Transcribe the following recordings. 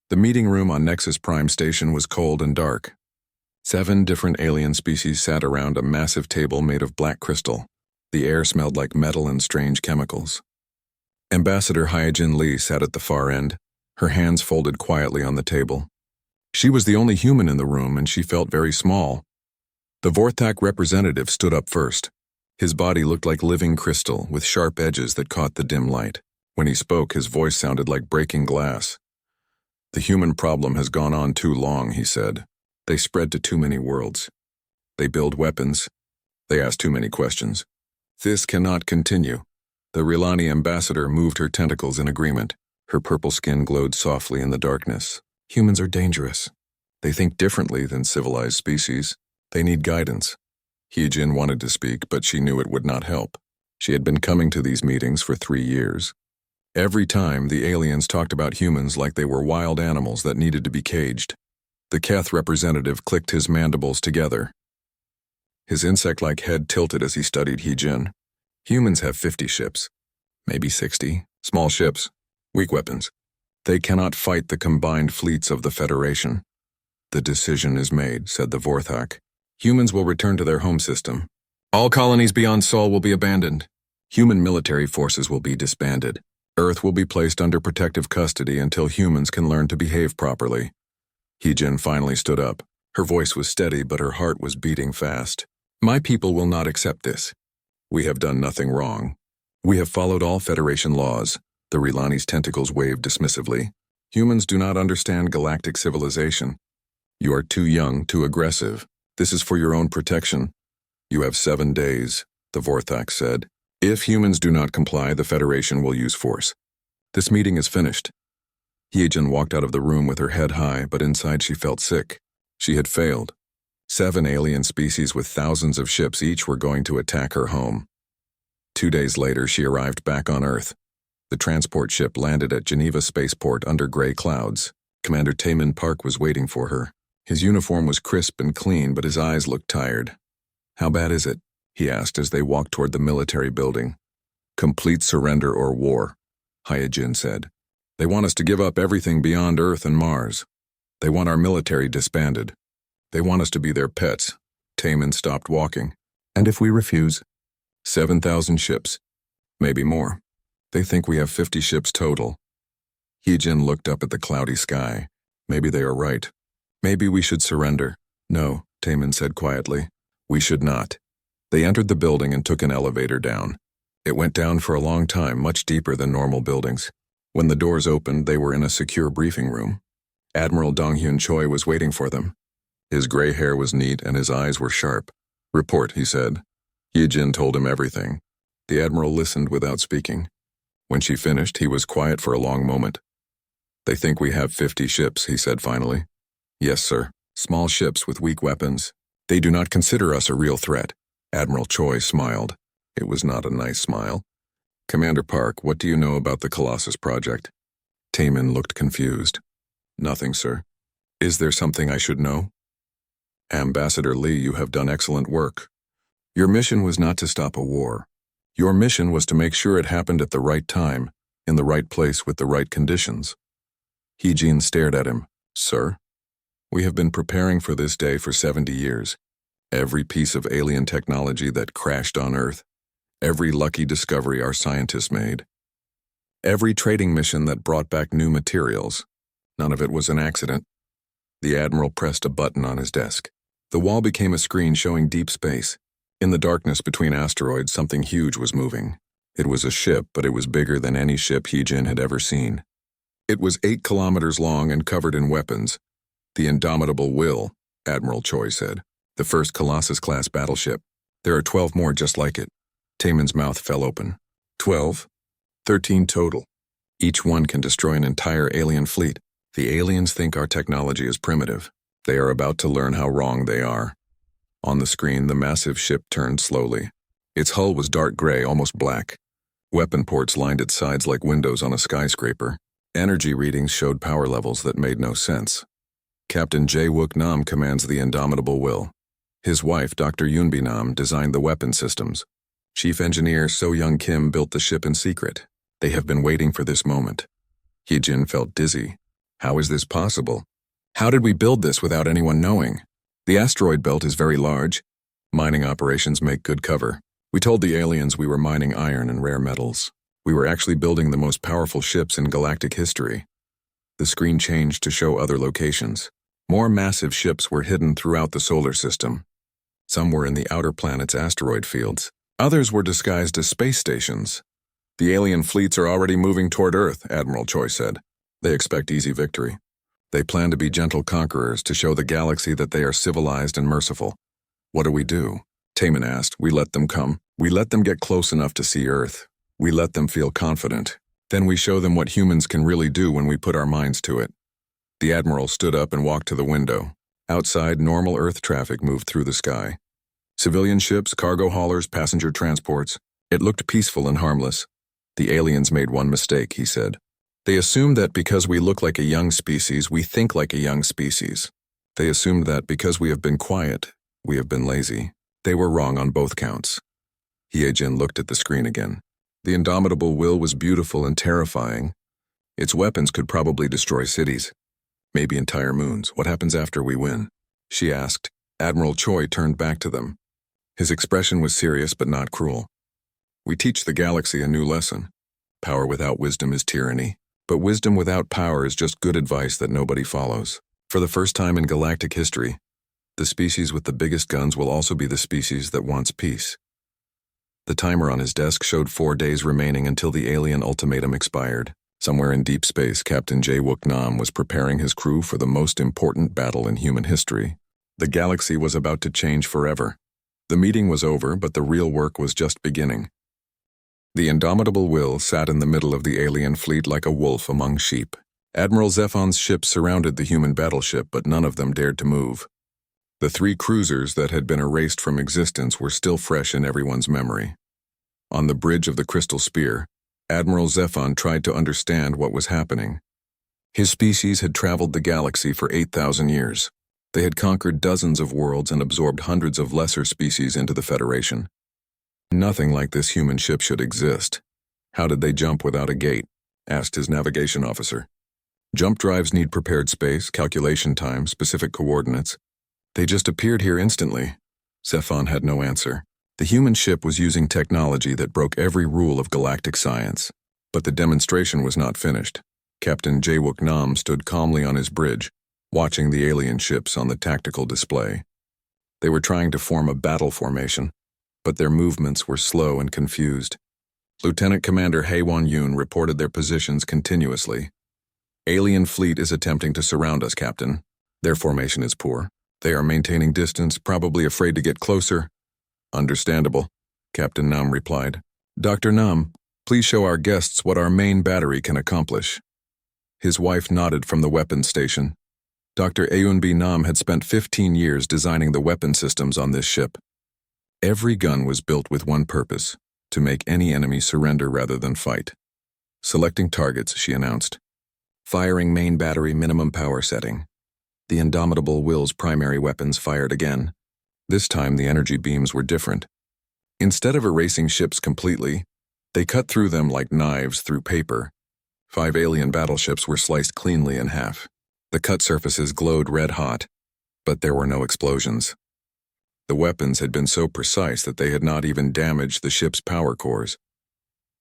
The meeting room on Nexus Prime Station was cold and dark. 7 different alien species sat around a massive table made of black crystal. The air smelled like metal and strange chemicals. Ambassador Hyojin Lee sat at the far end, her hands folded quietly on the table. She was the only human in the room, and she felt very small. The Vorthak representative stood up first. His body looked like living crystal, with sharp edges that caught the dim light. When he spoke, his voice sounded like breaking glass. "The human problem has gone on too long," he said. "They spread to too many worlds. They build weapons. They ask too many questions. This cannot continue." The Rilani ambassador moved her tentacles in agreement. Her purple skin glowed softly in the darkness. "Humans are dangerous. They think differently than civilized species. They need guidance." Hyojin wanted to speak, but she knew it would not help. She had been coming to these meetings for 3 years. Every time, the aliens talked about humans like they were wild animals that needed to be caged. The Keth representative clicked his mandibles together. His insect-like head tilted as he studied Hyojin. "Humans have 50 ships, maybe 60, small ships, weak weapons. They cannot fight the combined fleets of the Federation." "The decision is made," said the Vorthak. "Humans will return to their home system. All colonies beyond Sol will be abandoned. Human military forces will be disbanded. Earth will be placed under protective custody until humans can learn to behave properly." Hyojin finally stood up. Her voice was steady, but her heart was beating fast. "My people will not accept this. We have done nothing wrong. We have followed all Federation laws." The Rilani's tentacles waved dismissively. "Humans do not understand galactic civilization. You are too young, too aggressive. This is for your own protection. You have 7 days," the Vorthak said. "If humans do not comply, the Federation will use force. This meeting is finished." Hyojin walked out of the room with her head high, but inside she felt sick. She had failed. 7 alien species with thousands of ships each were going to attack her home. 2 days later, she arrived back on Earth. The transport ship landed at Geneva Spaceport under gray clouds. Commander Taemin Park was waiting for her. His uniform was crisp and clean, but his eyes looked tired. "How bad is it?" he asked as they walked toward the military building. "Complete surrender or war," Hyojin said. "They want us to give up everything beyond Earth and Mars. They want our military disbanded. They want us to be their pets." Taemin stopped walking. "And if we refuse?" 7,000 ships. Maybe more. They think we have 50 ships total." Hyojin looked up at the cloudy sky. "Maybe they are right. Maybe we should surrender." "No," Taemin said quietly. "We should not." They entered the building and took an elevator down. It went down for a long time, much deeper than normal buildings. When the doors opened, they were in a secure briefing room. Admiral Donghyun Choi was waiting for them. His gray hair was neat and his eyes were sharp. "Report," he said. Hyojin told him everything. The Admiral listened without speaking. When she finished, he was quiet for a long moment. "They think we have 50 ships," he said finally. "Yes, sir. Small ships with weak weapons. They do not consider us a real threat." Admiral Choi smiled. It was not a nice smile. "Commander Park, what do you know about the Colossus project?" Taemin looked confused. "Nothing, sir." "Is there something I should know?" "Ambassador Lee, you have done excellent work. Your mission was not to stop a war. Your mission was to make sure it happened at the right time, in the right place with the right conditions." Hyojin stared at him. "Sir? We have been preparing for this day for 70 years. Every piece of alien technology that crashed on Earth, every lucky discovery our scientists made, every trading mission that brought back new materials, none of it was an accident." The Admiral pressed a button on his desk. The wall became a screen showing deep space. In the darkness between asteroids, something huge was moving. It was a ship, but it was bigger than any ship Hyojin had ever seen. It was 8 kilometers long and covered in weapons. "The Indomitable Will," Admiral Choi said. "The first Colossus-Class Battleship. There are 12 more just like it." Taemin's mouth fell open. 12? 13 total. Each one can destroy an entire alien fleet. The aliens think our technology is primitive. They are about to learn how wrong they are. On the screen, the massive ship turned slowly. Its hull was dark gray, almost black. Weapon ports lined its sides like windows on a skyscraper. Energy readings showed power levels that made no sense. Captain Jae-wook Nam commands the Indomitable Will. His wife, Dr. Yoonbi Nam, designed the weapon systems. Chief Engineer So-young Kim built the ship in secret. They have been waiting for this moment. Hyojin felt dizzy. How is this possible? How did we build this without anyone knowing? The asteroid belt is very large. Mining operations make good cover. We told the aliens we were mining iron and rare metals. We were actually building the most powerful ships in galactic history. The screen changed to show other locations. More massive ships were hidden throughout the solar system. Some were in the outer planet's asteroid fields. Others were disguised as space stations. The alien fleets are already moving toward Earth, Admiral Choi said. They expect easy victory. They plan to be gentle conquerors to show the galaxy that they are civilized and merciful. What do we do? Taman asked. We let them come. We let them get close enough to see Earth. We let them feel confident. Then we show them what humans can really do when we put our minds to it. The Admiral stood up and walked to the window. Outside, normal Earth traffic moved through the sky. Civilian ships, cargo haulers, passenger transports. It looked peaceful and harmless. The aliens made one mistake, he said. They assumed that because we look like a young species, we think like a young species. They assumed that because we have been quiet, we have been lazy. They were wrong on both counts. Hye-jin looked at the screen again. The indomitable will was beautiful and terrifying. Its weapons could probably destroy cities. Maybe entire moons. What happens after we win? She asked. Admiral Choi turned back to them. His expression was serious but not cruel. We teach the galaxy a new lesson. Power without wisdom is tyranny. But wisdom without power is just good advice that nobody follows. For the first time in galactic history, the species with the biggest guns will also be the species that wants peace. The timer on his desk showed 4 days remaining until the alien ultimatum expired. Somewhere in deep space, Captain Jae-wook Nam was preparing his crew for the most important battle in human history. The galaxy was about to change forever. The meeting was over, but the real work was just beginning. The indomitable will sat in the middle of the alien fleet like a wolf among sheep. Admiral Zephon's ships surrounded the human battleship, but none of them dared to move. The 3 cruisers that had been erased from existence were still fresh in everyone's memory. On the bridge of the Crystal Spear, Admiral Zephon tried to understand what was happening. His species had traveled the galaxy for 8,000 years. They had conquered dozens of worlds and absorbed hundreds of lesser species into the Federation. Nothing like this human ship should exist. How did they jump without a gate? Asked his navigation officer. Jump drives need prepared space, calculation time, specific coordinates. They just appeared here instantly. Zephon had no answer. The human ship was using technology that broke every rule of galactic science. But the demonstration was not finished. Captain Jae-wook Nam stood calmly on his bridge, watching the alien ships on the tactical display. They were trying to form a battle formation, but their movements were slow and confused. Lieutenant Commander Hae-won-yoon reported their positions continuously. Alien fleet is attempting to surround us, Captain. Their formation is poor. They are maintaining distance, probably afraid to get closer. Understandable, Captain Nam replied. Dr. Nam, please show our guests what our main battery can accomplish. His wife nodded from the weapons station. Dr. Eun-B Nam had spent 15 years designing the weapon systems on this ship. Every gun was built with one purpose, to make any enemy surrender rather than fight. Selecting targets, she announced. Firing main battery minimum power setting. The indomitable will's primary weapons fired again. This time the energy beams were different. Instead of erasing ships completely, they cut through them like knives through paper. 5 alien battleships were sliced cleanly in half. The cut surfaces glowed red hot, but there were no explosions. The weapons had been so precise that they had not even damaged the ship's power cores.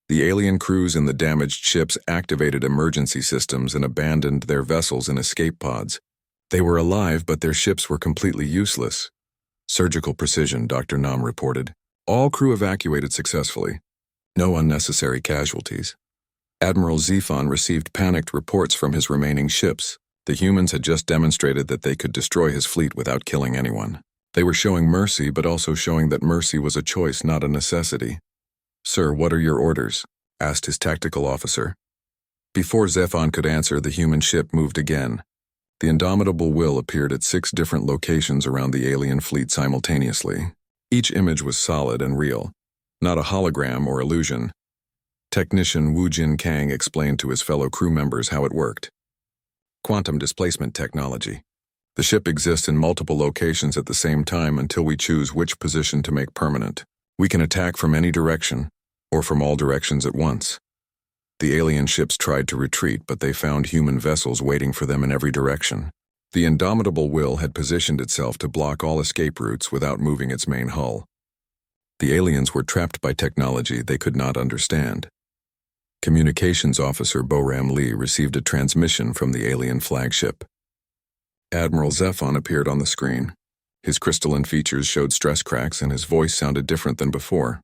The alien crews in the damaged ships activated emergency systems and abandoned their vessels in escape pods. They were alive, but their ships were completely useless. Surgical precision, Dr. Nam reported. All crew evacuated successfully. No unnecessary casualties. Admiral Zephon received panicked reports from his remaining ships. The humans had just demonstrated that they could destroy his fleet without killing anyone. They were showing mercy, but also showing that mercy was a choice, not a necessity. Sir, what are your orders? Asked his tactical officer. Before Zephon could answer, the human ship moved again. The indomitable will appeared at 6 different locations around the alien fleet simultaneously. Each image was solid and real, not a hologram or illusion. Technician Woo Jin Kang explained to his fellow crew members how it worked. Quantum displacement technology. The ship exists in multiple locations at the same time until we choose which position to make permanent. We can attack from any direction, or from all directions at once. The alien ships tried to retreat, but they found human vessels waiting for them in every direction. The indomitable will had positioned itself to block all escape routes without moving its main hull. The aliens were trapped by technology they could not understand. Communications Officer Boram Lee received a transmission from the alien flagship. Admiral Zephon appeared on the screen. His crystalline features showed stress cracks and his voice sounded different than before.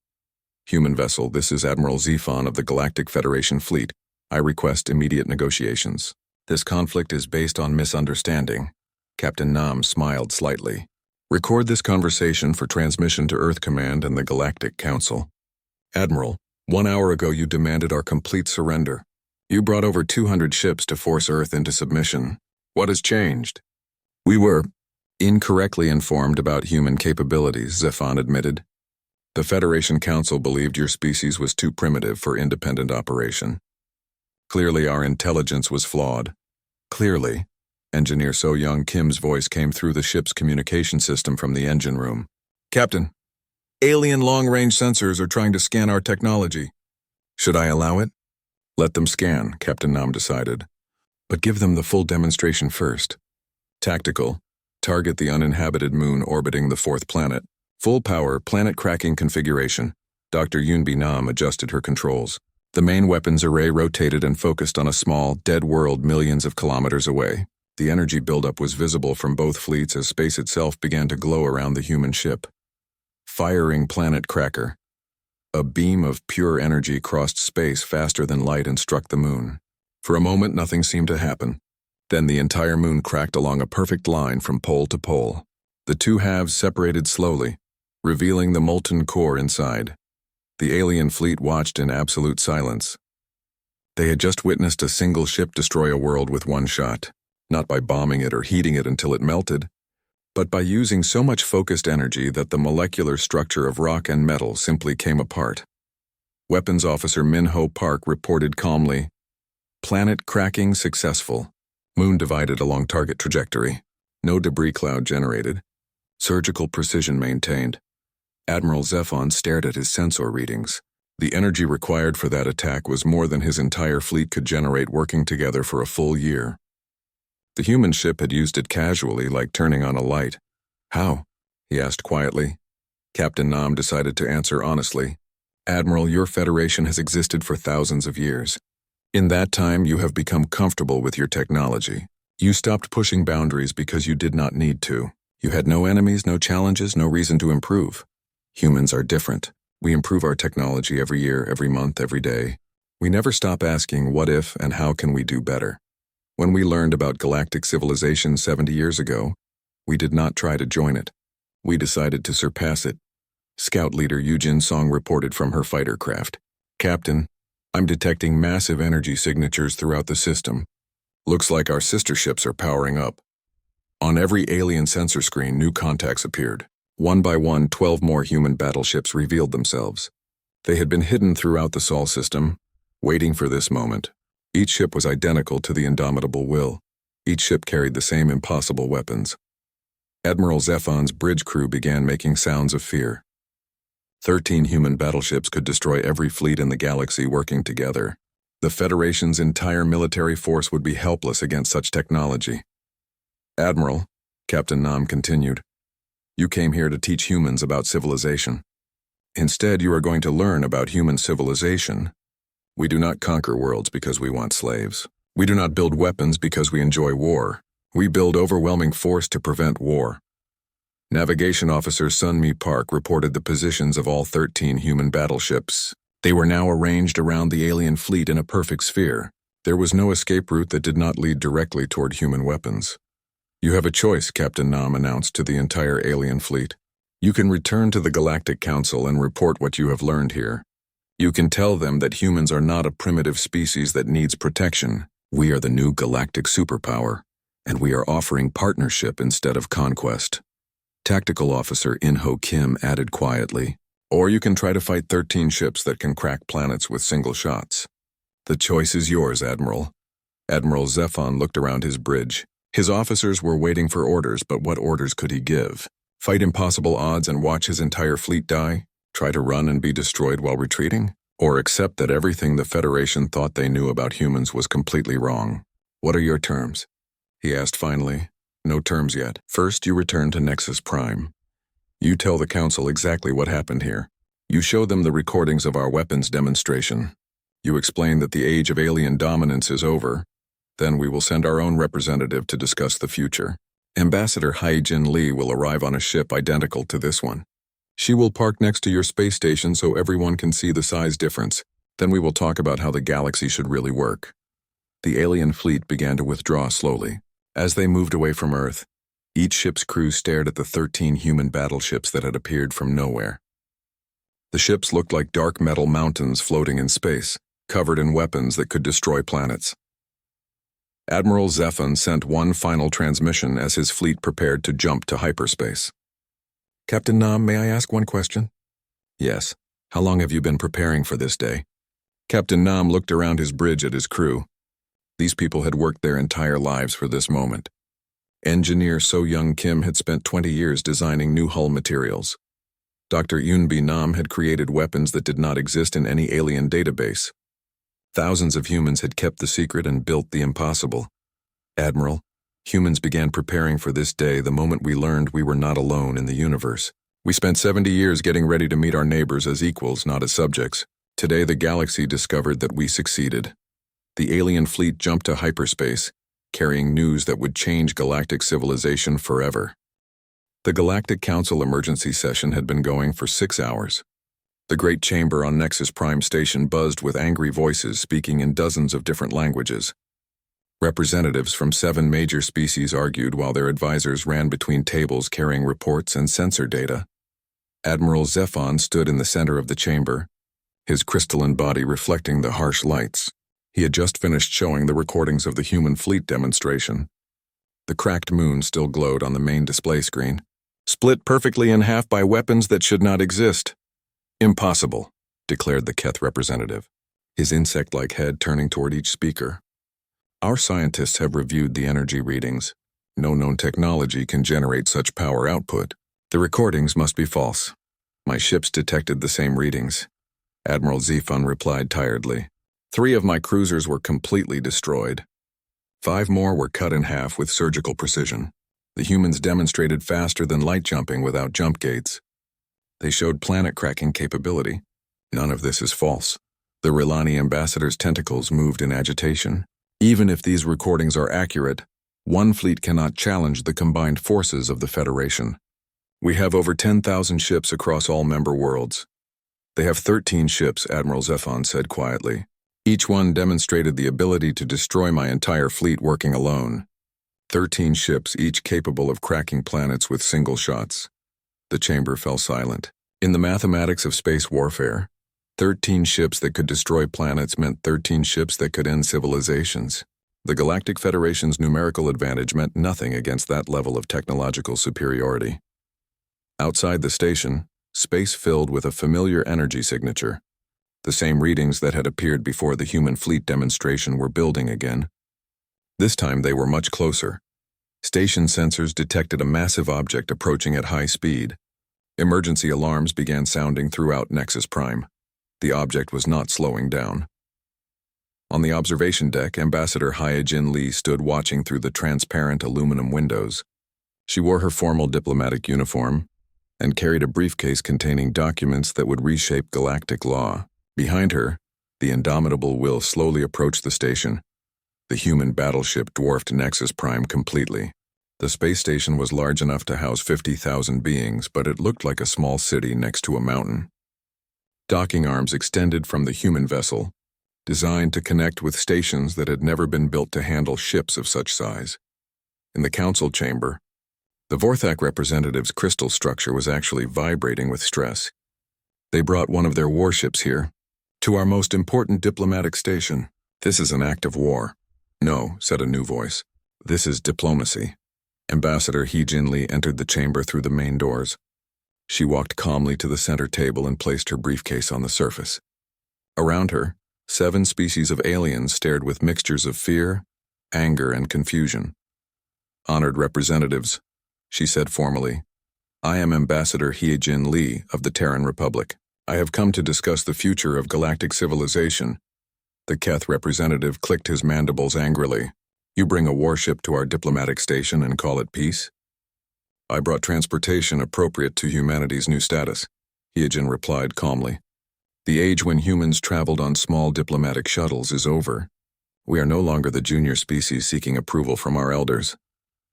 Human vessel, this is Admiral Zephon of the Galactic Federation Fleet. I request immediate negotiations. This conflict is based on misunderstanding. Captain Nam smiled slightly. Record this conversation for transmission to Earth Command and the Galactic Council. Admiral, 1 hour ago you demanded our complete surrender. You brought over 200 ships to force Earth into submission. What has changed? We were incorrectly informed about human capabilities, Zephon admitted. The Federation Council believed your species was too primitive for independent operation. Clearly our intelligence was flawed. Clearly, Engineer So-Young Kim's voice came through the ship's communication system from the engine room. Captain, alien long-range sensors are trying to scan our technology. Should I allow it? Let them scan, Captain Nam decided. But give them the full demonstration first. Tactical, target the uninhabited moon orbiting the fourth planet. Full power, planet-cracking configuration. Dr. Yunbi Nam adjusted her controls. The main weapons array rotated and focused on a small, dead world millions of kilometers away. The energy buildup was visible from both fleets as space itself began to glow around the human ship. Firing planet cracker. A beam of pure energy crossed space faster than light and struck the moon. For a moment, nothing seemed to happen. Then the entire moon cracked along a perfect line from pole to pole. The two halves separated slowly, revealing the molten core inside. The alien fleet watched in absolute silence. They had just witnessed a single ship destroy a world with one shot, not by bombing it or heating it until it melted, but by using so much focused energy that the molecular structure of rock and metal simply came apart. Weapons Officer Min-Ho Park reported calmly, "Planet cracking successful. Moon divided along target trajectory. No debris cloud generated. Surgical precision maintained." Admiral Zephon stared at his sensor readings. The energy required for that attack was more than his entire fleet could generate working together for a full year. The human ship had used it casually, like turning on a light. How? He asked quietly. Captain Nam decided to answer honestly. Admiral, your Federation has existed for thousands of years. In that time, you have become comfortable with your technology. You stopped pushing boundaries because you did not need to. You had no enemies, no challenges, no reason to improve. Humans are different. We improve our technology every year, every month, every day. We never stop asking what if and how can we do better. When we learned about galactic civilization 70 years ago, we did not try to join it. We decided to surpass it. Scout leader Yujin Song reported from her fighter craft. Captain, I'm detecting massive energy signatures throughout the system. Looks like our sister ships are powering up. On every alien sensor screen, new contacts appeared. One by one, 12 more human battleships revealed themselves. They had been hidden throughout the Sol system, waiting for this moment. Each ship was identical to the indomitable will. Each ship carried the same impossible weapons. Admiral Zephon's bridge crew began making sounds of fear. 13 human battleships could destroy every fleet in the galaxy working together. The Federation's entire military force would be helpless against such technology. Admiral, Captain Nam continued, you came here to teach humans about civilization. Instead, you are going to learn about human civilization. We do not conquer worlds because we want slaves. We do not build weapons because we enjoy war. We build overwhelming force to prevent war. Navigation Officer Sun-Mi Park reported the positions of all 13 human battleships. They were now arranged around the alien fleet in a perfect sphere. There was no escape route that did not lead directly toward human weapons. You have a choice, Captain Nam announced to the entire alien fleet. You can return to the Galactic Council and report what you have learned here. You can tell them that humans are not a primitive species that needs protection. We are the new galactic superpower, and we are offering partnership instead of conquest. Tactical Officer In-Ho Kim added quietly, or you can try to fight 13 ships that can crack planets with single shots. The choice is yours, Admiral. Admiral Zephon looked around his bridge. His officers were waiting for orders, but what orders could he give? Fight impossible odds and watch his entire fleet die? Try to run and be destroyed while retreating? or accept that everything the Federation thought they knew about humans was completely wrong. What are your terms? He asked finally. No terms yet. First, you return to Nexus Prime. You tell the Council exactly what happened here. You show them the recordings of our weapons demonstration. You explain that the age of alien dominance is over. Then we will send our own representative to discuss the future. Ambassador Haijin Lee will arrive on a ship identical to this one. She will park next to your space station so everyone can see the size difference. Then we will talk about how the galaxy should really work. The alien fleet began to withdraw slowly. As they moved away from Earth, each ship's crew stared at the 13 human battleships that had appeared from nowhere. The ships looked like dark metal mountains floating in space, covered in weapons that could destroy planets. Admiral Zephon sent one final transmission as his fleet prepared to jump to hyperspace. Captain Nam, may I ask one question? Yes. How long have you been preparing for this day? Captain Nam looked around his bridge at his crew. These people had worked their entire lives for this moment. Engineer So Young Kim had spent 20 years designing new hull materials. Dr. Yunbi Nam had created weapons that did not exist in any alien database. Thousands of humans had kept the secret and built the impossible. Admiral, humans began preparing for this day the moment we learned we were not alone in the universe. We spent 70 years getting ready to meet our neighbors as equals, not as subjects. Today the galaxy discovered that we succeeded. The alien fleet jumped to hyperspace, carrying news that would change galactic civilization forever. The Galactic Council emergency session had been going for 6 hours. The great chamber on Nexus Prime Station buzzed with angry voices speaking in dozens of different languages. Representatives from 7 major species argued while their advisors ran between tables carrying reports and sensor data. Admiral Zephon stood in the center of the chamber, his crystalline body reflecting the harsh lights. He had just finished showing the recordings of the human fleet demonstration. The cracked moon still glowed on the main display screen. Split perfectly in half by weapons that should not exist. Impossible, declared the Keth representative, his insect-like head turning toward each speaker. Our scientists have reviewed the energy readings. No known technology can generate such power output. The recordings must be false. My ships detected the same readings. Admiral Zephon replied tiredly. 3 of my cruisers were completely destroyed. 5 more were cut in half with surgical precision. The humans demonstrated faster than light jumping without jump gates. They showed planet-cracking capability. None of this is false. The Rilani ambassador's tentacles moved in agitation. Even if these recordings are accurate, one fleet cannot challenge the combined forces of the Federation. We have over 10,000 ships across all member worlds. They have 13 ships, Admiral Zephon said quietly. Each one demonstrated the ability to destroy my entire fleet working alone. 13 ships, each capable of cracking planets with single shots. The chamber fell silent. In the mathematics of space warfare, 13 ships that could destroy planets meant 13 ships that could end civilizations. The Galactic Federation's numerical advantage meant nothing against that level of technological superiority. Outside the station, space filled with a familiar energy signature. The same readings that had appeared before the human fleet demonstration were building again. This time they were much closer. Station sensors detected a massive object approaching at high speed. Emergency alarms began sounding throughout Nexus Prime. The object was not slowing down. On the observation deck, Ambassador Haijin Lee stood watching through the transparent aluminum windows. She wore her formal diplomatic uniform and carried a briefcase containing documents that would reshape galactic law. Behind her, the indomitable Will slowly approached the station. The human battleship dwarfed Nexus Prime completely. The space station was large enough to house 50,000 beings, but it looked like a small city next to a mountain. Docking arms extended from the human vessel, designed to connect with stations that had never been built to handle ships of such size. In the council chamber, the Vorthak representative's crystal structure was actually vibrating with stress. They brought one of their warships here, to our most important diplomatic station. This is an act of war. No, said a new voice. This is diplomacy. Ambassador Haijin Lee entered the chamber through the main doors. She walked calmly to the center table and placed her briefcase on the surface. Around her, 7 species of aliens stared with mixtures of fear, anger, and confusion. Honored representatives, she said formally, I am Ambassador Haijin Lee of the Terran Republic. I have come to discuss the future of galactic civilization. The Keth representative clicked his mandibles angrily. You bring a warship to our diplomatic station and call it peace? I brought transportation appropriate to humanity's new status, Hyojin replied calmly. The age when humans traveled on small diplomatic shuttles is over. We are no longer the junior species seeking approval from our elders.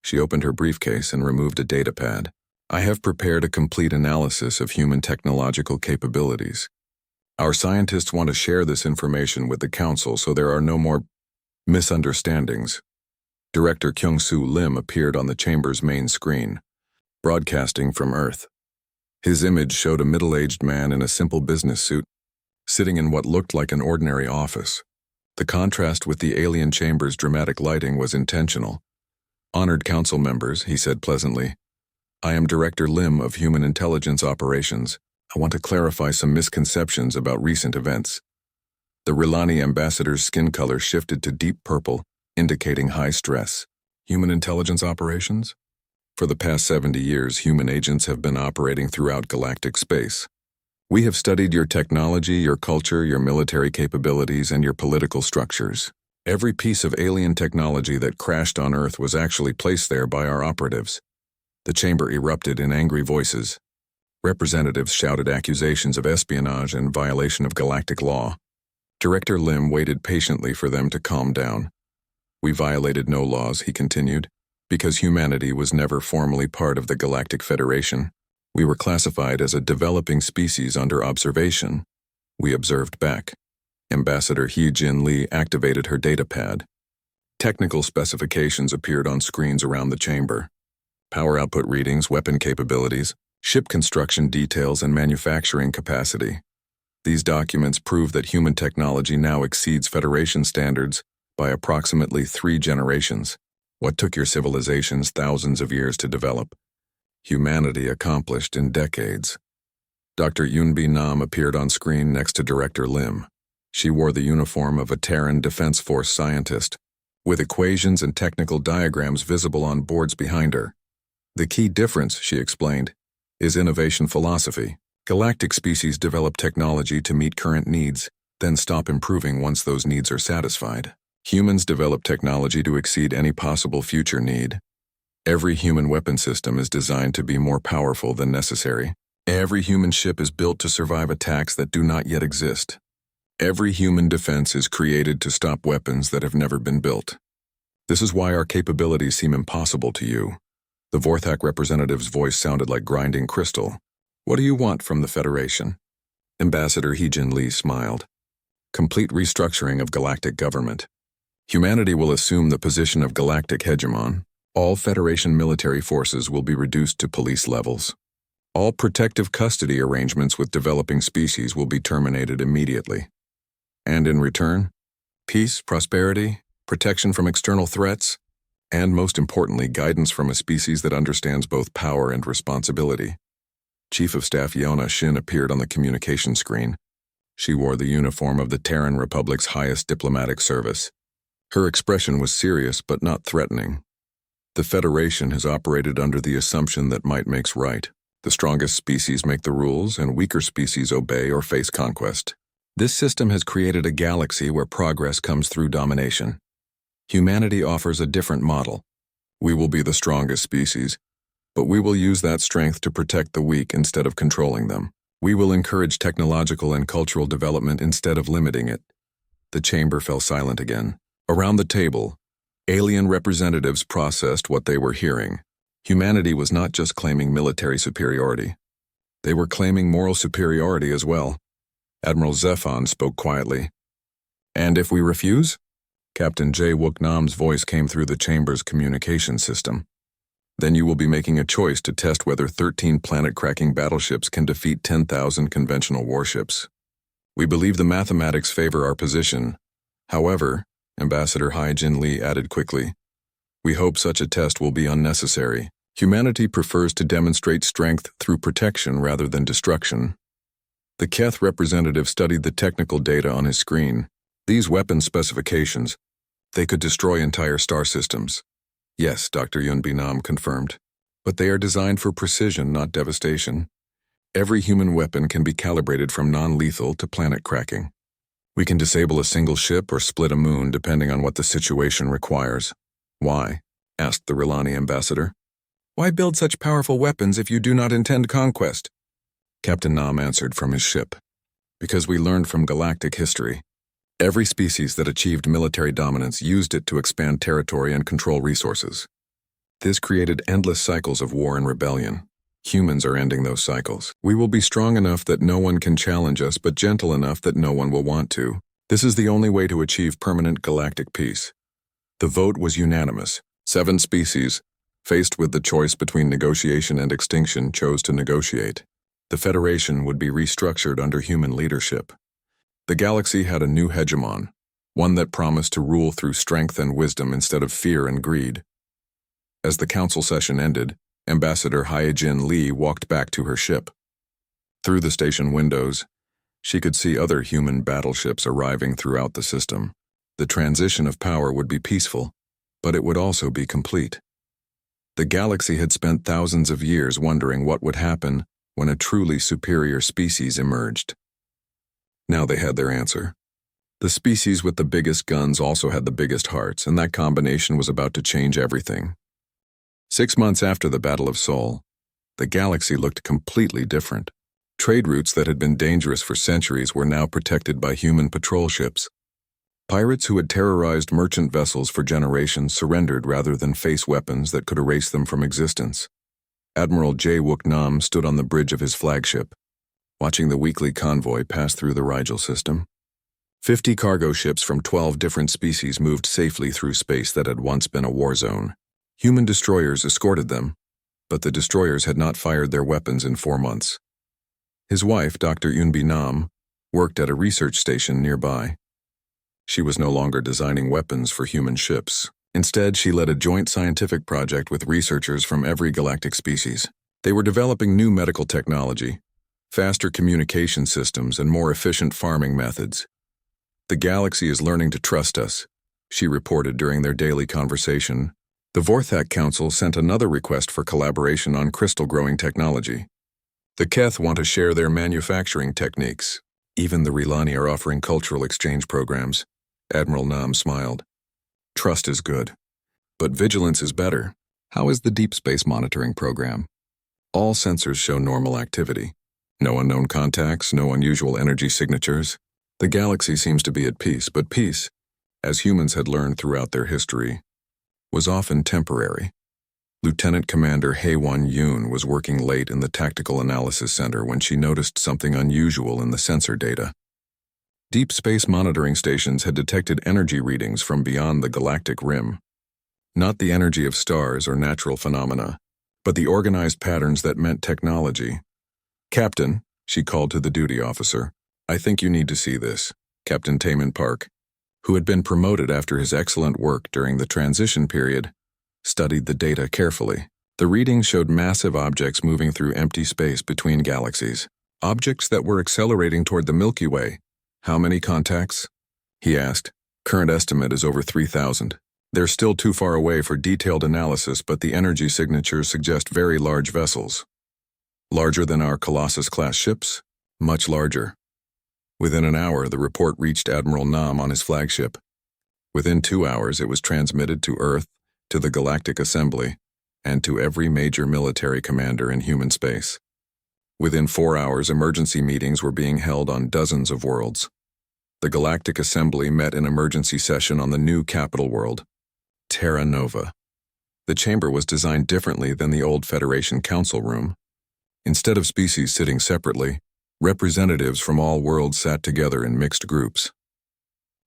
She opened her briefcase and removed a data pad. I have prepared a complete analysis of human technological capabilities. Our scientists want to share this information with the Council so there are no more misunderstandings. Director Kyung-Soo Lim appeared on the chamber's main screen, broadcasting from Earth. His image showed a middle-aged man in a simple business suit, sitting in what looked like an ordinary office. The contrast with the alien chamber's dramatic lighting was intentional. Honored Council members, he said pleasantly. I am Director Lim of Human Intelligence Operations. I want to clarify some misconceptions about recent events. The Rilani ambassador's skin color shifted to deep purple, indicating high stress. Human Intelligence Operations? For the past 70 years, human agents have been operating throughout galactic space. We have studied your technology, your culture, your military capabilities, and your political structures. Every piece of alien technology that crashed on Earth was actually placed there by our operatives. The chamber erupted in angry voices. Representatives shouted accusations of espionage and violation of galactic law. Director Lim waited patiently for them to calm down. We violated no laws, he continued, because humanity was never formally part of the Galactic Federation. We were classified as a developing species under observation. We observed back. Ambassador Hyojin Lee activated her data pad. Technical specifications appeared on screens around the chamber. Power output readings, weapon capabilities, ship construction details, and manufacturing capacity. These documents prove that human technology now exceeds Federation standards by approximately 3 generations. What took your civilizations thousands of years to develop, humanity accomplished in decades. Dr. Yunbi Nam appeared on screen next to Director Lim. She wore the uniform of a Terran Defense Force scientist, with equations and technical diagrams visible on boards behind her. The key difference, she explained, is innovation philosophy. Galactic species develop technology to meet current needs, then stop improving once those needs are satisfied. Humans develop technology to exceed any possible future need. Every human weapon system is designed to be more powerful than necessary. Every human ship is built to survive attacks that do not yet exist. Every human defense is created to stop weapons that have never been built. This is why our capabilities seem impossible to you. The Vorthak representative's voice sounded like grinding crystal. What do you want from the Federation? Ambassador Hyojin Lee smiled. Complete restructuring of galactic government. Humanity will assume the position of galactic hegemon. All Federation military forces will be reduced to police levels. All protective custody arrangements with developing species will be terminated immediately. And in return, peace, prosperity, protection from external threats, and most importantly, guidance from a species that understands both power and responsibility. Chief of Staff Yona Shin appeared on the communication screen. She wore the uniform of the Terran Republic's highest diplomatic service. Her expression was serious but not threatening. The Federation has operated under the assumption that might makes right. The strongest species make the rules, and weaker species obey or face conquest. This system has created a galaxy where progress comes through domination. Humanity offers a different model. We will be the strongest species, but we will use that strength to protect the weak instead of controlling them. We will encourage technological and cultural development instead of limiting it. The chamber fell silent again. Around the table, alien representatives processed what they were hearing. Humanity was not just claiming military superiority. They were claiming moral superiority as well. Admiral Zephon spoke quietly. And if we refuse? Captain Jae Wook Nam's voice came through the chamber's communication system. Then you will be making a choice to test whether 13 planet-cracking battleships can defeat 10,000 conventional warships. We believe the mathematics favor our position. However, Ambassador Hyojin Lee added quickly, we hope such a test will be unnecessary. Humanity prefers to demonstrate strength through protection rather than destruction. The Keth representative studied the technical data on his screen. These weapon specifications, they could destroy entire star systems. Yes, Dr. Yunbi Nam confirmed. But they are designed for precision, not devastation. Every human weapon can be calibrated from non-lethal to planet cracking. We can disable a single ship or split a moon depending on what the situation requires. Why? Asked the Rilani ambassador. Why build such powerful weapons if you do not intend conquest? Captain Nam answered from his ship. Because we learned from galactic history. Every species that achieved military dominance used it to expand territory and control resources. This created endless cycles of war and rebellion. Humans are ending those cycles. We will be strong enough that no one can challenge us, but gentle enough that no one will want to. This is the only way to achieve permanent galactic peace. The vote was unanimous. 7 species, faced with the choice between negotiation and extinction, chose to negotiate. The Federation would be restructured under human leadership. The galaxy had a new hegemon, one that promised to rule through strength and wisdom instead of fear and greed. As the council session ended, Ambassador Hyejin Lee walked back to her ship. Through the station windows, she could see other human battleships arriving throughout the system. The transition of power would be peaceful, but it would also be complete. The galaxy had spent thousands of years wondering what would happen when a truly superior species emerged. Now they had their answer. The species with the biggest guns also had the biggest hearts, and that combination was about to change everything. 6 months after the Battle of Sol, the galaxy looked completely different. Trade routes that had been dangerous for centuries were now protected by human patrol ships. Pirates who had terrorized merchant vessels for generations surrendered rather than face weapons that could erase them from existence. Admiral J. Wook Nam stood on the bridge of his flagship, watching the weekly convoy pass through the Rigel system. 50 cargo ships from 12 different species moved safely through space that had once been a war zone. Human destroyers escorted them, but the destroyers had not fired their weapons in 4 months. His wife, Dr. Yunbi Nam, worked at a research station nearby. She was no longer designing weapons for human ships. Instead, she led a joint scientific project with researchers from every galactic species. They were developing new medical technology, faster communication systems, and more efficient farming methods. The galaxy is learning to trust us, she reported during their daily conversation. The Vorthak Council sent another request for collaboration on crystal growing technology. The Keth want to share their manufacturing techniques. Even the Rilani are offering cultural exchange programs. Admiral Nam smiled. Trust is good, but vigilance is better. How is the deep space monitoring program? All sensors show normal activity. No unknown contacts, no unusual energy signatures. The galaxy seems to be at peace, but peace, as humans had learned throughout their history, was often temporary. Lieutenant Commander Haewon Yoon was working late in the Tactical Analysis Center when she noticed something unusual in the sensor data. Deep space monitoring stations had detected energy readings from beyond the galactic rim. Not the energy of stars or natural phenomena, but the organized patterns that meant technology. Captain, she called to the duty officer, I think you need to see this. Captain Taemin Park, who had been promoted after his excellent work during the transition period, studied the data carefully. The readings showed massive objects moving through empty space between galaxies, objects that were accelerating toward the Milky Way. How many contacts? He asked. Current estimate is over 3,000. They're still too far away for detailed analysis, but the energy signatures suggest very large vessels. Larger than our Colossus-Class ships? Much larger. Within an hour, the report reached Admiral Nam on his flagship. Within 2 hours, it was transmitted to Earth, to the Galactic Assembly, and to every major military commander in human space. Within 4 hours, emergency meetings were being held on dozens of worlds. The Galactic Assembly met in emergency session on the new capital world, Terra Nova. The chamber was designed differently than the old Federation Council room. Instead of species sitting separately, representatives from all worlds sat together in mixed groups.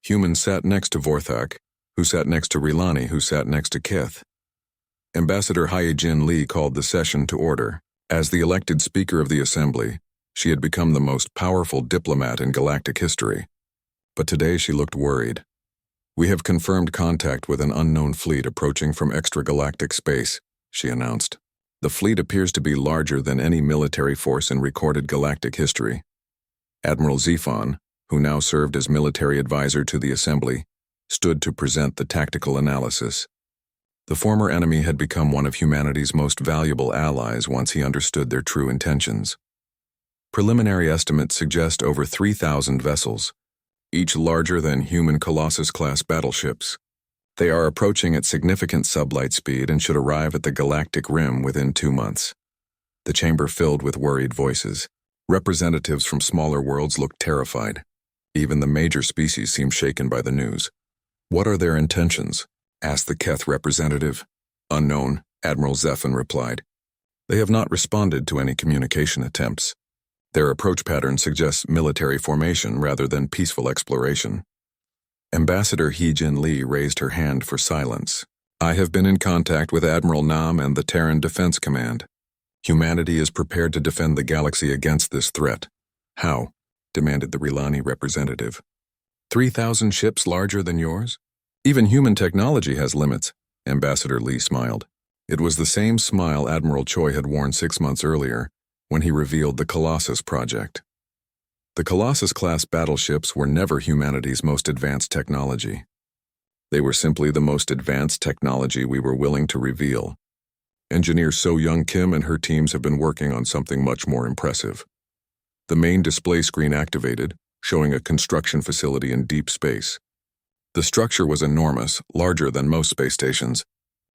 Humans sat next to Vorthak, who sat next to Rilani, who sat next to Kith. Ambassador Hyejin Lee called the session to order. As the elected speaker of the assembly, she had become the most powerful diplomat in galactic history. But today she looked worried. We have confirmed contact with an unknown fleet approaching from extragalactic space, she announced. The fleet appears to be larger than any military force in recorded galactic history. Admiral Zephon, who now served as military advisor to the assembly, stood to present the tactical analysis. The former enemy had become one of humanity's most valuable allies once he understood their true intentions. Preliminary estimates suggest over 3,000 vessels, each larger than human Colossus-Class battleships. They are approaching at significant sublight speed and should arrive at the galactic rim within 2 months. The chamber filled with worried voices. Representatives from smaller worlds looked terrified. Even the major species seemed shaken by the news. "What are their intentions?" asked the Keth representative. "Unknown," Admiral Zephan replied. "They have not responded to any communication attempts. Their approach pattern suggests military formation rather than peaceful exploration." Ambassador He-Jin Lee raised her hand for silence. "I have been in contact with Admiral Nam and the Terran Defense Command. Humanity is prepared to defend the galaxy against this threat." "How?" demanded the Rilani representative. 3,000 ships larger than yours? Even human technology has limits," Ambassador Lee smiled. It was the same smile Admiral Choi had worn 6 months earlier, when he revealed the Colossus project. The Colossus-class battleships were never humanity's most advanced technology. They were simply the most advanced technology we were willing to reveal. Engineer So-Young Kim and her teams have been working on something much more impressive. The main display screen activated, showing a construction facility in deep space. The structure was enormous, larger than most space stations,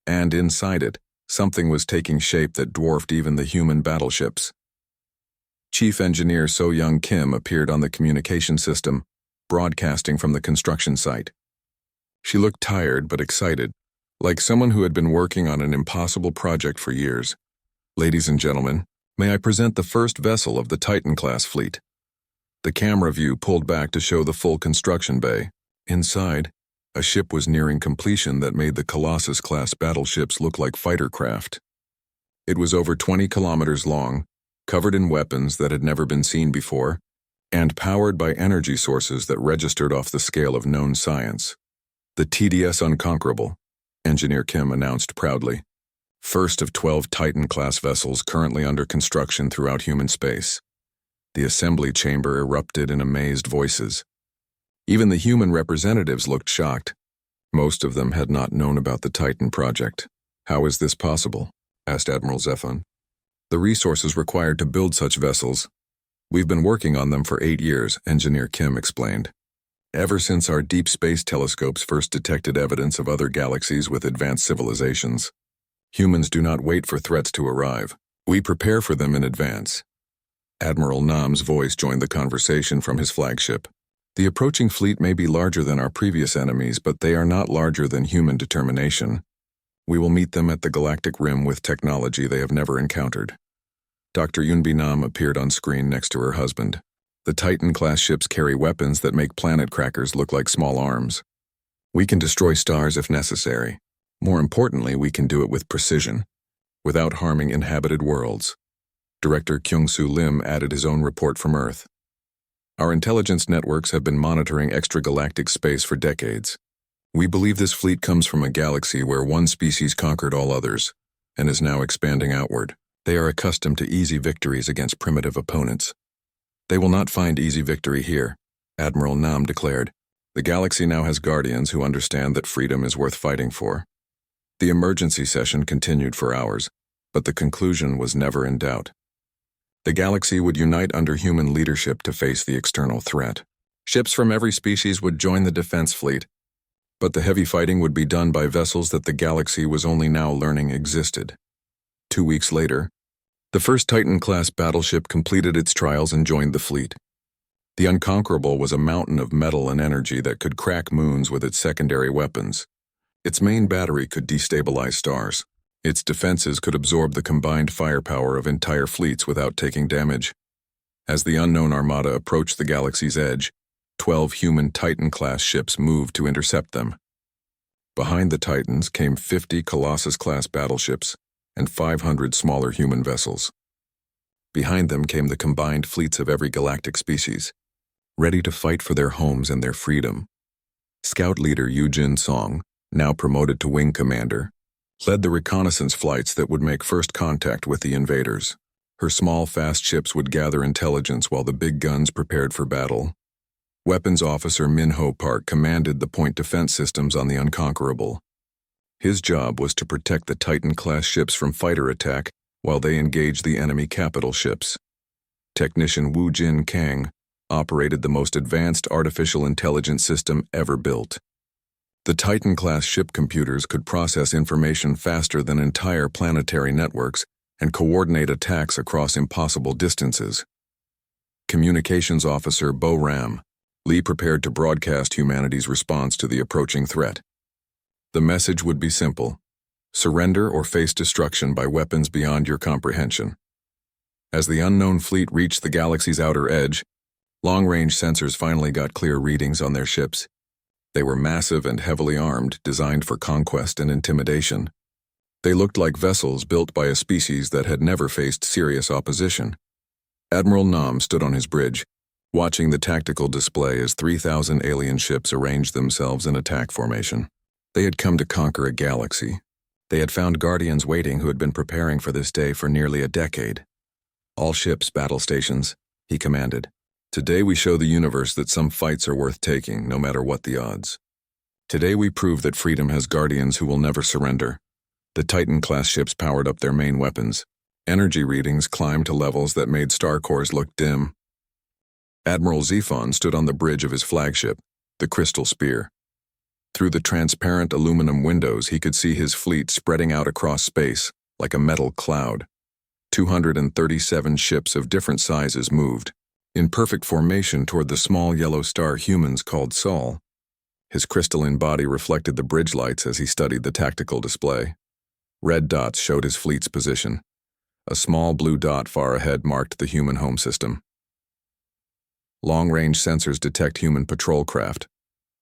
and inside it, something was taking shape that dwarfed even the human battleships. Chief Engineer So-Young Kim appeared on the communication system, broadcasting from the construction site. She looked tired but excited, like someone who had been working on an impossible project for years. "Ladies and gentlemen, may I present the first vessel of the Titan-class fleet." The camera view pulled back to show the full construction bay. Inside, a ship was nearing completion that made the Colossus-class battleships look like fighter craft. It was over 20 kilometers long, covered in weapons that had never been seen before, and powered by energy sources that registered off the scale of known science. "The TDS Unconquerable," Engineer Kim announced proudly. "First of 12 Titan-class vessels currently under construction throughout human space." The assembly chamber erupted in amazed voices. Even the human representatives looked shocked. Most of them had not known about the Titan project. "How is this possible?" asked Admiral Zephan. "The resources required to build such vessels. We've been working on them for 8 years, Engineer Kim explained. Ever since our deep space telescopes first detected evidence of other galaxies with advanced civilizations. Humans do not wait for threats to arrive. We prepare for them in advance." Admiral Nam's voice joined the conversation from his flagship. "The approaching fleet may be larger than our previous enemies, but they are not larger than human determination. We will meet them at the galactic rim with technology they have never encountered." Dr. Yunbi Nam appeared on screen next to her husband. "The Titan-class ships carry weapons that make planet crackers look like small arms. We can destroy stars if necessary. More importantly, we can do it with precision, without harming inhabited worlds." Director Kyung-Soo Lim added his own report from Earth. "Our intelligence networks have been monitoring extragalactic space for decades. We believe this fleet comes from a galaxy where one species conquered all others, and is now expanding outward. They are accustomed to easy victories against primitive opponents. They will not find easy victory here," Admiral Nam declared. "The galaxy now has guardians who understand that freedom is worth fighting for." The emergency session continued for hours, but the conclusion was never in doubt. The galaxy would unite under human leadership to face the external threat. Ships from every species would join the defense fleet, but the heavy fighting would be done by vessels that the galaxy was only now learning existed. 2 weeks later, the first Titan-class battleship completed its trials and joined the fleet. The Unconquerable was a mountain of metal and energy that could crack moons with its secondary weapons. Its main battery could destabilize stars. Its defenses could absorb the combined firepower of entire fleets without taking damage. As the unknown armada approached the galaxy's edge, 12 human Titan-class ships moved to intercept them. Behind the Titans came 50 Colossus-class battleships and 500 smaller human vessels. Behind them came the combined fleets of every galactic species, ready to fight for their homes and their freedom. Scout leader Yu-Jin Song, now promoted to wing commander, led the reconnaissance flights that would make first contact with the invaders. Her small, fast ships would gather intelligence while the big guns prepared for battle. Weapons Officer Min-Ho Park commanded the point defense systems on the Unconquerable. His job was to protect the Titan-class ships from fighter attack while they engaged the enemy capital ships. Technician Wu Jin Kang operated the most advanced artificial intelligence system ever built. The Titan-class ship computers could process information faster than entire planetary networks and coordinate attacks across impossible distances. Communications Officer Bo Ram Lee prepared to broadcast humanity's response to the approaching threat. The message would be simple: surrender or face destruction by weapons beyond your comprehension. As the unknown fleet reached the galaxy's outer edge, long-range sensors finally got clear readings on their ships. They were massive and heavily armed, designed for conquest and intimidation. They looked like vessels built by a species that had never faced serious opposition. Admiral Nam stood on his bridge, watching the tactical display as 3,000 alien ships arranged themselves in attack formation. They had come to conquer a galaxy. They had found guardians waiting who had been preparing for this day for nearly a decade. All ships, battle stations, he commanded. Today we show the universe that some fights are worth taking, no matter what the odds. Today we prove that freedom has guardians who will never surrender. The Titan-class ships powered up their main weapons. Energy readings climbed to levels that made star cores look dim. Admiral Zephon stood on the bridge of his flagship, the Crystal Spear. Through the transparent aluminum windows, he could see his fleet spreading out across space like a metal cloud. 237 ships of different sizes moved, in perfect formation toward the small yellow star humans called Sol. His crystalline body reflected the bridge lights as he studied the tactical display. Red dots showed his fleet's position. A small blue dot far ahead marked the human home system. Long-range sensors detect human patrol craft,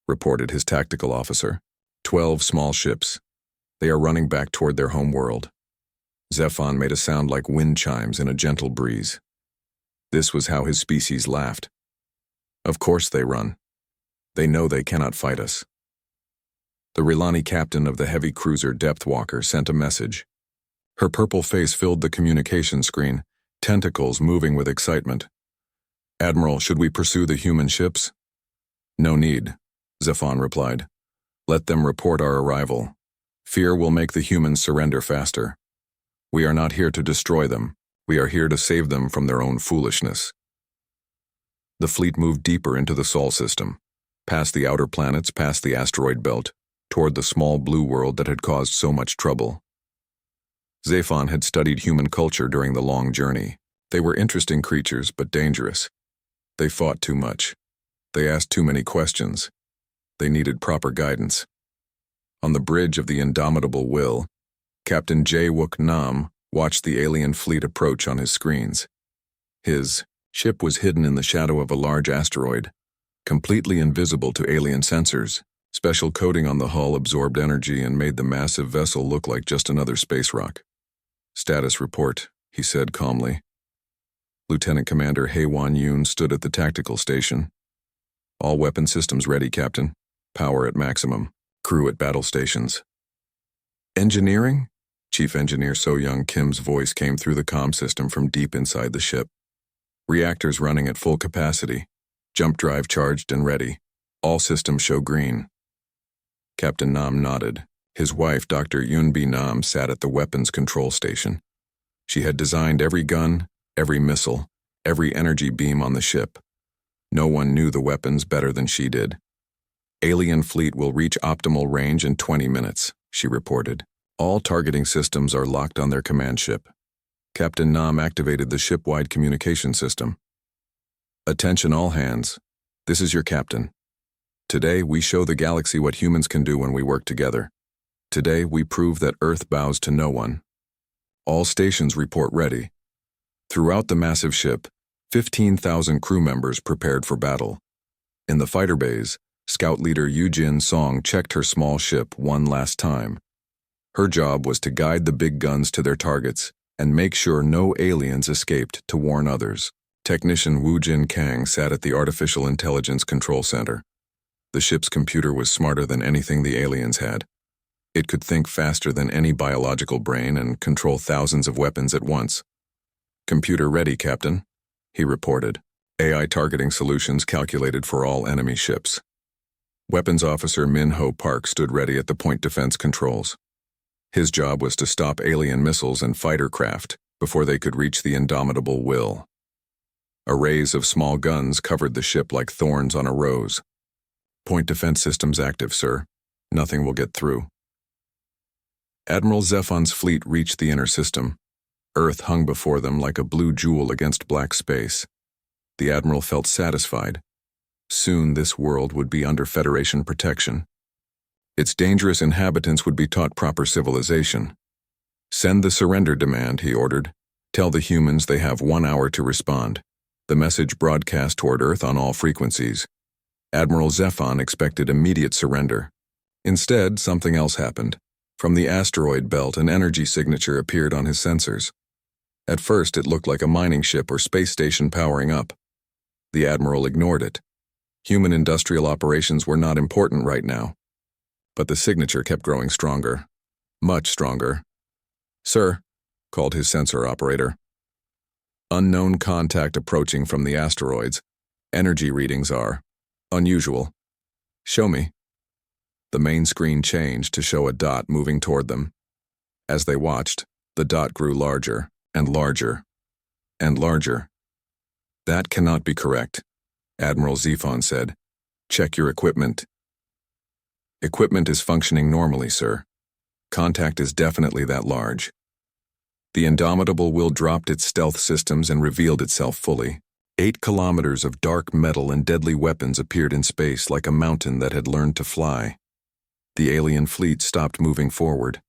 reported his tactical officer. 12 small ships. They are running back toward their home world. Zephon made a sound like wind chimes in a gentle breeze. This was how his species laughed. Of course they run. They know they cannot fight us. The Rilani captain of the heavy cruiser Depthwalker sent a message. Her purple face filled the communication screen, tentacles moving with excitement. Admiral, should we pursue the human ships? No need, Zephon replied. Let them report our arrival. Fear will make the humans surrender faster. We are not here to destroy them. We are here to save them from their own foolishness. The fleet moved deeper into the Sol system, past the outer planets, past the asteroid belt, toward the small blue world that had caused so much trouble. Zephon had studied human culture during the long journey. They were interesting creatures, but dangerous. They fought too much. They asked too many questions. They needed proper guidance. On the bridge of the indomitable will, Captain Jae-wook Nam watched the alien fleet approach on his screens. His ship was hidden in the shadow of a large asteroid, completely invisible to alien sensors. Special coating on the hull absorbed energy and made the massive vessel look like just another space rock. Status report, he said calmly. Lieutenant Commander Hae-won Yoon stood at the tactical station. All weapon systems ready, Captain. Power at maximum. Crew at battle stations. Engineering? Chief Engineer So-young Kim's voice came through the comm system from deep inside the ship. Reactors running at full capacity. Jump drive charged and ready. All systems show green. Captain Nam nodded. His wife, Dr. Yoon-bi Nam, sat at the weapons control station. She had designed every gun, every missile, every energy beam on the ship. No one knew the weapons better than she did. Alien fleet will reach optimal range in 20 minutes, she reported. All targeting systems are locked on their command ship. Captain Nam activated the ship-wide communication system. Attention all hands. This is your captain. Today, we show the galaxy what humans can do when we work together. Today, we prove that Earth bows to no one. All stations report ready. Throughout the massive ship, 15,000 crew members prepared for battle. In the fighter bays, Scout leader Yoo-jin Song checked her small ship one last time. Her job was to guide the big guns to their targets and make sure no aliens escaped to warn others. Technician Woo-jin Kang sat at the Artificial Intelligence Control Center. The ship's computer was smarter than anything the aliens had. It could think faster than any biological brain and control thousands of weapons at once. Computer ready, Captain, he reported. AI targeting solutions calculated for all enemy ships. Weapons Officer Min-ho Park stood ready at the point defense controls. His job was to stop alien missiles and fighter craft before they could reach the indomitable will. Arrays of small guns covered the ship like thorns on a rose. Point defense systems active, sir. Nothing will get through. Admiral Zephon's fleet reached the inner system. Earth hung before them like a blue jewel against black space. The Admiral felt satisfied. Soon this world would be under Federation protection. Its dangerous inhabitants would be taught proper civilization. Send the surrender demand, he ordered. Tell the humans they have 1 hour to respond. The message broadcast toward Earth on all frequencies. Admiral Zephon expected immediate surrender. Instead, something else happened. From the asteroid belt, an energy signature appeared on his sensors. At first, it looked like a mining ship or space station powering up. The Admiral ignored it. Human industrial operations were not important right now. But the signature kept growing stronger. Much stronger. "Sir," called his sensor operator. "Unknown contact approaching from the asteroids. Energy readings are unusual." "Show me." The main screen changed to show a dot moving toward them. As they watched, the dot grew larger and larger and larger. "That cannot be correct," Admiral Zephon said. "Check your equipment." "Equipment is functioning normally, sir. Contact is definitely that large." The indomitable will dropped its stealth systems and revealed itself fully. 8 kilometers of dark metal and deadly weapons appeared in space like a mountain that had learned to fly. The alien fleet stopped moving forward.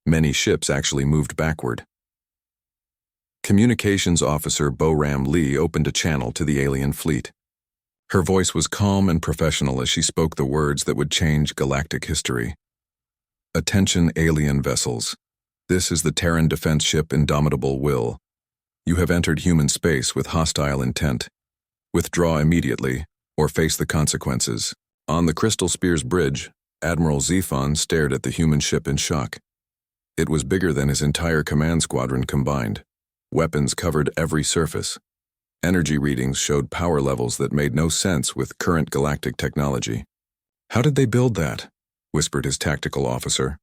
Many ships actually moved backward. Communications Officer Boram Lee opened a channel to the alien fleet. Her voice was calm and professional as she spoke the words that would change galactic history. "Attention, alien vessels. This is the Terran defense ship Indomitable Will. You have entered human space with hostile intent. Withdraw immediately, or face the consequences." On the Crystal Spears Bridge, Admiral Zephon stared at the human ship in shock. It was bigger than his entire command squadron combined. Weapons covered every surface. Energy readings showed power levels that made no sense with current galactic technology. "How did they build that?" whispered his tactical officer.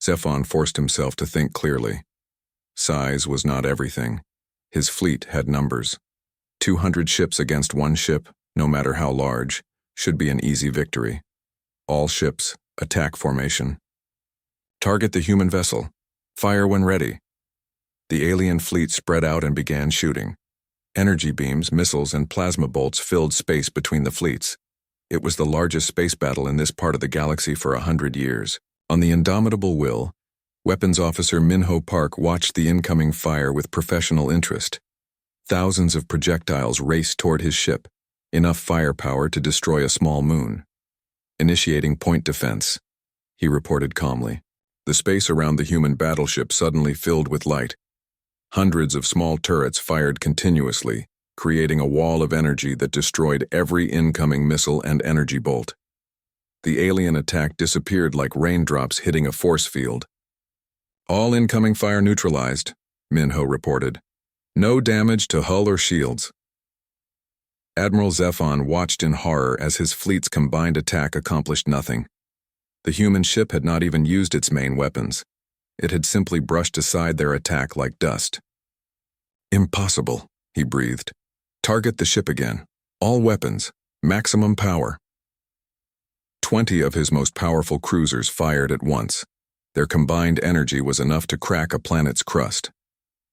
Zephon forced himself to think clearly. Size was not everything. His fleet had numbers. 200 ships against 1 ship, no matter how large, should be an easy victory. All ships, attack formation. "Target the human vessel. Fire when ready." The alien fleet spread out and began shooting. Energy beams, missiles, and plasma bolts filled space between the fleets. It was the largest space battle in this part of the galaxy for 100 years. On the Indomitable Will, Weapons Officer Minho Park watched the incoming fire with professional interest. Thousands of projectiles raced toward his ship, enough firepower to destroy a small moon. "Initiating point defense," he reported calmly. The space around the human battleship suddenly filled with light. Hundreds of small turrets fired continuously, creating a wall of energy that destroyed every incoming missile and energy bolt. The alien attack disappeared like raindrops hitting a force field. "All incoming fire neutralized," Minho reported. "No damage to hull or shields." Admiral Zephon watched in horror as his fleet's combined attack accomplished nothing. The human ship had not even used its main weapons. It had simply brushed aside their attack like dust. "Impossible," he breathed. "Target the ship again. All weapons. Maximum power." 20 of his most powerful cruisers fired at once. Their combined energy was enough to crack a planet's crust.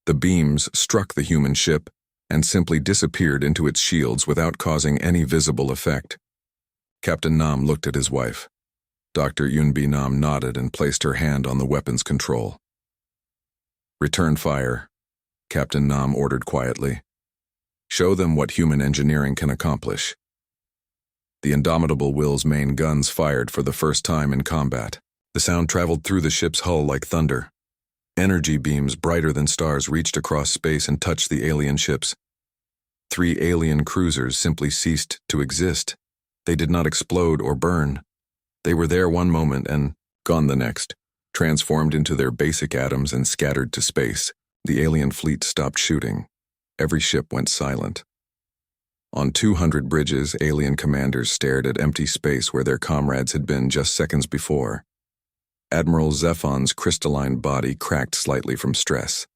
The beams struck the human ship and simply disappeared into its shields without causing any visible effect. Captain Nam looked at his wife. Dr. Yunbi Nam nodded and placed her hand on the weapons control. "Return fire," Captain Nam ordered quietly. "Show them what human engineering can accomplish." The Indomitable Will's main guns fired for the first time in combat. The sound traveled through the ship's hull like thunder. Energy beams brighter than stars reached across space and touched the alien ships. 3 alien cruisers simply ceased to exist. They did not explode or burn. They were there one moment and gone the next, transformed into their basic atoms and scattered to space. The alien fleet stopped shooting. Every ship went silent. On 200 bridges, alien commanders stared at empty space where their comrades had been just seconds before. Admiral Zephon's crystalline body cracked slightly from stress.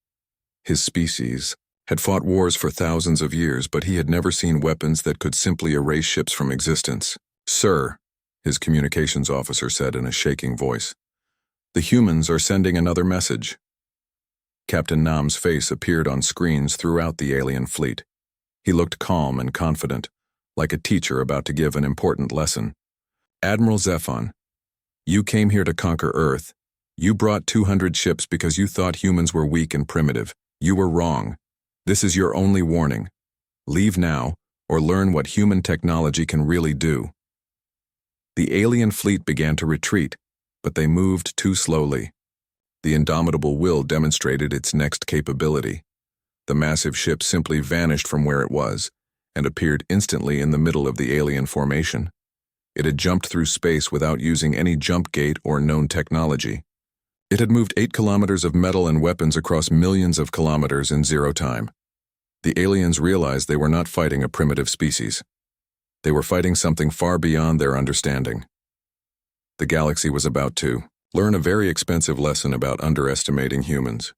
His species had fought wars for thousands of years, but he had never seen weapons that could simply erase ships from existence. "Sir," his communications officer said in a shaking voice, "the humans are sending another message." Captain Nam's face appeared on screens throughout the alien fleet. He looked calm and confident, like a teacher about to give an important lesson. "Admiral Zephon, you came here to conquer Earth. You brought 200 ships because you thought humans were weak and primitive. You were wrong. This is your only warning. Leave now, or learn what human technology can really do." The alien fleet began to retreat, but they moved too slowly. The indomitable will demonstrated its next capability. The massive ship simply vanished from where it was, and appeared instantly in the middle of the alien formation. It had jumped through space without using any jump gate or known technology. It had moved 8 kilometers of metal and weapons across millions of kilometers in 0 time. The aliens realized they were not fighting a primitive species. They were fighting something far beyond their understanding. The galaxy was about to learn a very expensive lesson about underestimating humans.